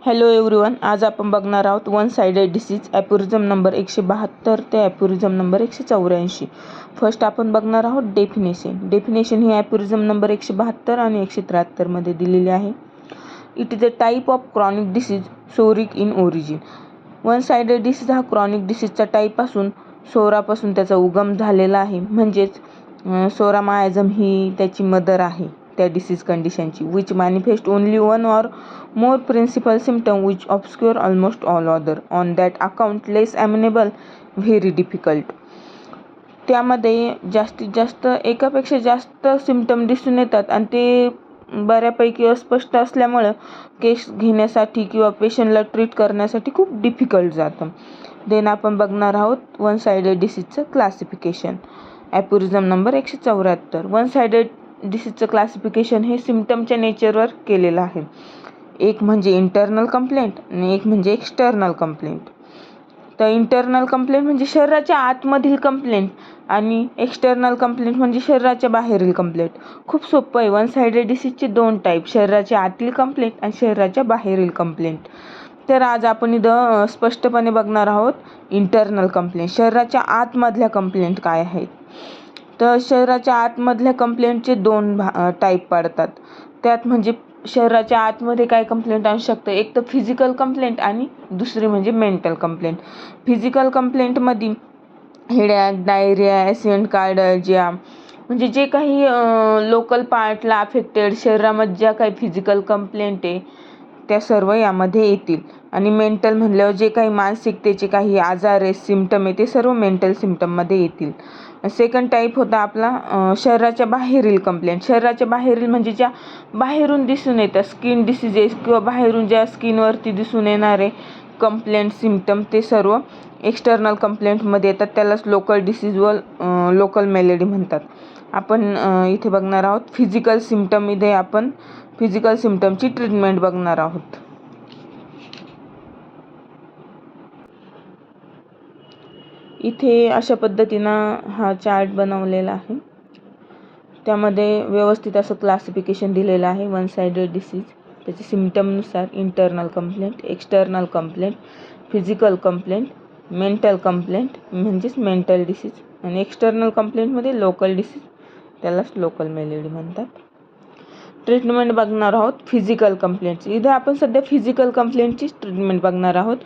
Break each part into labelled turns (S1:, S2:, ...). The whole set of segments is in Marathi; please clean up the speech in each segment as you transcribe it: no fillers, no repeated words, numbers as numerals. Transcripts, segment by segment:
S1: हॅलो एव्हरीवन, आज आपण बघणार आहोत वन साइडेड डिसीज ॲप्युरिझम नंबर 172 ते ॲप्युरिझम नंबर 184. फर्स्ट आपण बघणार आहोत डेफिनेशन ही ॲप्युरिझम नंबर 172 आणि 173 मध्ये दिलेली आहे. It is a type of chronic disease सोरिक in origin. One sided disease हा क्रॉनिक डिसीजचा टाईप असून सोरापासून त्याचा उगम झालेला आहे. म्हणजेच सोरामायाझम ही त्याची मदर आहे त्या डिसीज कंडिशनची, which manifest only one or more principal symptom which obscure almost all other on that account less amenable very difficult. त्यामध्ये जास्तीत जास्त एकापेक्षा जास्त सिम्पटम दिसून येतात आणि ते बऱ्यापैकी अस्पष्ट असल्यामुळं केस घेण्यासाठी किंवा पेशंटला ट्रीट करण्यासाठी खूप डिफिकल्ट जातं. देन आपण बघणार आहोत वन साइडेड डिसीजचं classification aphorism number 174. One sided डिसीजचं क्लासिफिकेशन हे सिम्पटमच्या नेचरवर केलेलं आहे. एक म्हणजे इंटरनल कंप्लेंट आणि एक म्हणजे एक्सटर्नल कंप्लेंट. तर इंटरनल कंप्लेंट म्हणजे शरीराच्या आतमधील कंप्लेंट आणि एक्सटर्नल कंप्लेंट म्हणजे शरीराच्या बाहेरील कंप्लेंट. खूप सोपं आहे. वन साइडेड डिसीजचे दोन टाईप, शरीराच्या आतील कंप्लेंट आणि शरीराच्या बाहेरील कंप्लेंट. तर आज आपण इथं स्पष्टपणे बघणार आहोत इंटरनल कंप्लेंट, शरीराच्या आतमधल्या कंप्लेंट काय आहेत. तर शरीराच्या आतमधल्या कंप्लेंटचे दोन टाईप पडतात. त्यात म्हणजे शरीराच्या आतमध्ये काय कंप्लेंट असू शकतं, एक तर फिजिकल कंप्लेंट आणि दुसरी म्हणजे मेंटल कंप्लेंट. फिजिकल कंप्लेंटमध्ये हेडॅक, डायरिया, ॲसिड कार्डिया म्हणजे जे काही लोकल पार्टला अफेक्टेड शरीरामध्ये ज्या काही फिजिकल कंप्लेंट आहे त्या सर्व यामध्ये येतील. आणि मेंटल म्हणल्यावर जे काही मानसिकतेचे काही आजार आहे, सिम्पटम आहे, ते सर्व मेंटल सिम्पटममध्ये येतील. सेकंड टाईप होता आपला शरीराच्या बाहेरील कंप्लेंट. शरीराच्या बाहेरील म्हणजे ज्या बाहेरून दिसून येतात, स्किन डिसीजेस किंवा बाहेरून ज्या स्किनवरती दिसून येणारे कंप्लेंट सिम्पटम ते सर्व एक्सटर्नल कंप्लेंटमध्ये येतात. त्यालाच लोकल डिसीज व लोकल मेलेडी म्हणतात. आपण इथे बघणार आहोत फिजिकल सिम्पटममध्ये आपण फिजिकल सिम्पटमची ट्रीटमेंट बघणार आहोत. इथे अशा पद्धतीनं हा चार्ट बनवलेला आहे. त्यामध्ये व्यवस्थित असं क्लासिफिकेशन दिलेलं आहे. वन साइडेड डिसीज त्याचे सिम्पटमनुसार internal complaint, external complaint, physical complaint, mental complaint म्हणजेच मेंटल डिसीज आणि एक्सटर्नल कंप्लेंटमध्ये लोकल डिसीज, त्यालाच लोकल मेलेडी म्हणतात. ट्रीटमेंट बघणार आहोत फिजिकल कंप्लेंटची. इथे आपण सध्या फिजिकल कंप्लेंटचीच ट्रीटमेंट बघणार आहोत,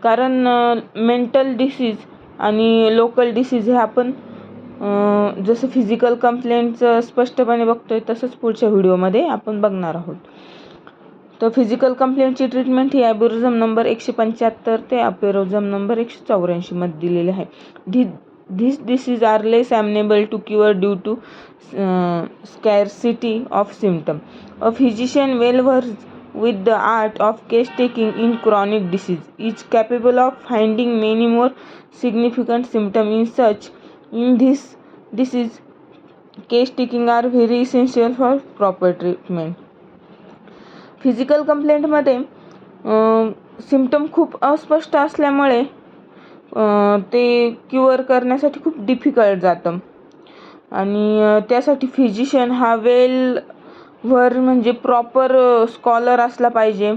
S1: कारण मेंटल डिसीज आणि लोकल डिसीज हे आपण जसं फिजिकल कंप्लेंटचं स्पष्टपणे बघतोय तसंच पुढच्या व्हिडिओमध्ये आपण बघणार आहोत. तर फिजिकल कंप्लेंटची ट्रीटमेंट ही ॲप्युरिझम नंबर 175 ते ॲप्युरिझम नंबर 184 मध्ये दिलेली आहे. These diseases are less amenable to cure due to scarcity of symptom. A physician well versed with the art of case taking in chronic disease is capable of finding many more significant symptoms in such. In this disease, case taking are very essential for proper treatment. Physical कंप्लेंटमध्ये सिम्पटम खूप अस्पष्ट असल्यामुळे ते क्युअर करण्यासाठी खूप डिफिकल्ट जातं आणि त्यासाठी फिजिशियन हा म्हणजे प्रॉपर स्कॉलर असला पाहिजे.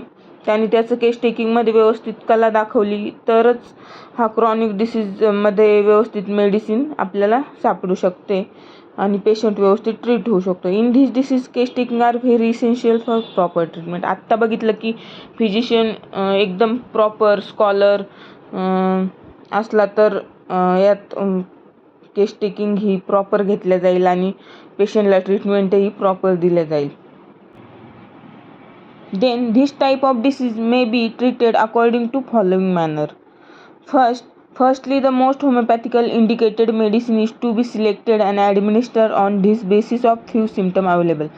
S1: त्याने त्याचं केस टेकिंगमध्ये व्यवस्थित कला दाखवली तरच हा क्रॉनिक डिसीजमध्ये व्यवस्थित मेडिसिन आपल्याला सापडू शकते आणि पेशंट व्यवस्थित ट्रीट होऊ शकतो. In this disease case taking are very essential for proper treatment. आत्ता बघितलं की फिजिशियन एकदम प्रॉपर स्कॉलर असला तर यात केस टेकिंग ही प्रॉपर घेतल्या जाईल आणि पेशंटला ट्रीटमेंटही प्रॉपर दिल्या जाईल. Then this type of disease may be treated according to following manner. Firstly, the most homeopathically indicated medicine is to be selected and administered on this basis of few symptoms available.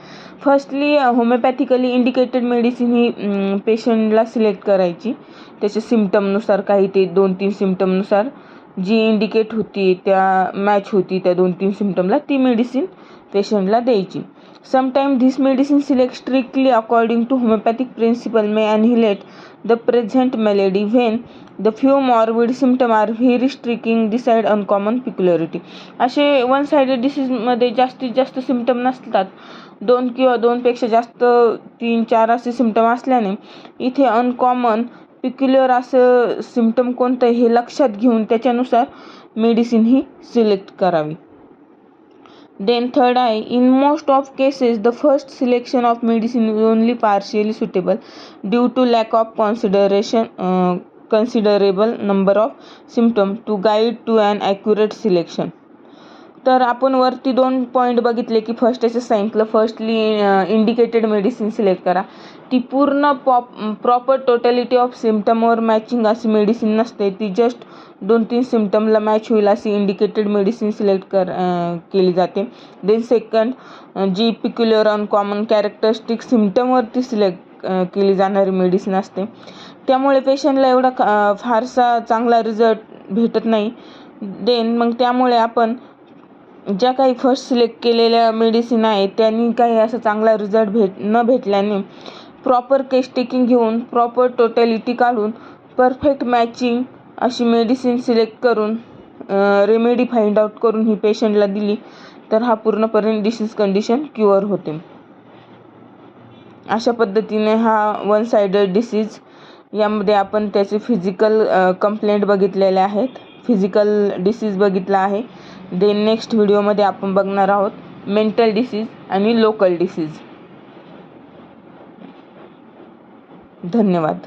S1: Firstly, homeopathically indicated medicine ही पेशंटला सिलेक्ट करायची त्याच्या सिम्पटमनुसार. काही ते 2-3 सिम्पटमनुसार जी इंडिकेट होती त्या मॅच होती त्या 2-3 सिम्पटमला ती मेडिसिन पेशंटला द्यायची. Sometimes this medicine select strictly according to homeopathic principle may annihilate the present malady when the few morbid symptoms are very striking decide uncommon peculiarity. असे वन साइडेड डिसीजमध्ये जास्तीत जास्त सिम्पटम नसतात 2 किंवा 2पेक्षा जास्त 3-4 असे सिम्पटम असल्याने इथे अनकॉमन पिक्युलर असं सिम्पटम कोणतं हे लक्षात घेऊन त्याच्यानुसार मेडिसिन ही सिलेक्ट करावी. Then third आहे, in most of cases the first selection of medicine is only partially suitable due to lack of considerable number of symptoms to guide to an accurate selection. तर आपण वरती 2 पॉईंट बघितले की फर्स्ट याचं सांगितलं, फर्स्टली इंडिकेटेड मेडिसिन सिलेक्ट करा. ती पूर्ण प्रॉपर टोटॅलिटी ऑफ सिम्पटमवर मॅचिंग अशी मेडिसिन नसते, ती जस्ट 2-3 सिम्पटमला मॅच होईल अशी इंडिकेटेड मेडिसिन सिलेक्ट केली जाते. देन सेकंड, जी पिक्युलर अनकॉमन कॅरेक्टरिस्टिक सिम्पटमवरती सिलेक्ट केली जाणारी मेडिसिन असते, त्यामुळे पेशंटला एवढा फारसा चांगला रिझल्ट भेटत नाही. देन मग त्यामुळे आपण ज्या काही फर्स्ट सिलेक्ट केलेल्या मेडिसिन आहेत त्यांनी काही असं चांगला रिझल्ट न भेटल्याने प्रॉपर केस टेकिंग घेऊन प्रॉपर टोटॅलिटी काढून परफेक्ट मॅचिंग अशी मेडिसिन सिलेक्ट करून रेमेडी फाइंड आउट करून ही पेशंटला दिली तर हा पूर्णपणे डिसीज कंडिशन क्युअर होते. अशा पद्धतीने हा 1 साइडेड डिसीज, यामध्ये आपण त्याचे फिजिकल कंप्लेंट बघितलेले आहेत, फिजिकल डिसीज बघितला आहे. देन नेक्स्ट व्हिडिओमध्ये आपण बघणार आहोत मेंटल डिसीज आणि लोकल डिसीज. धन्यवाद.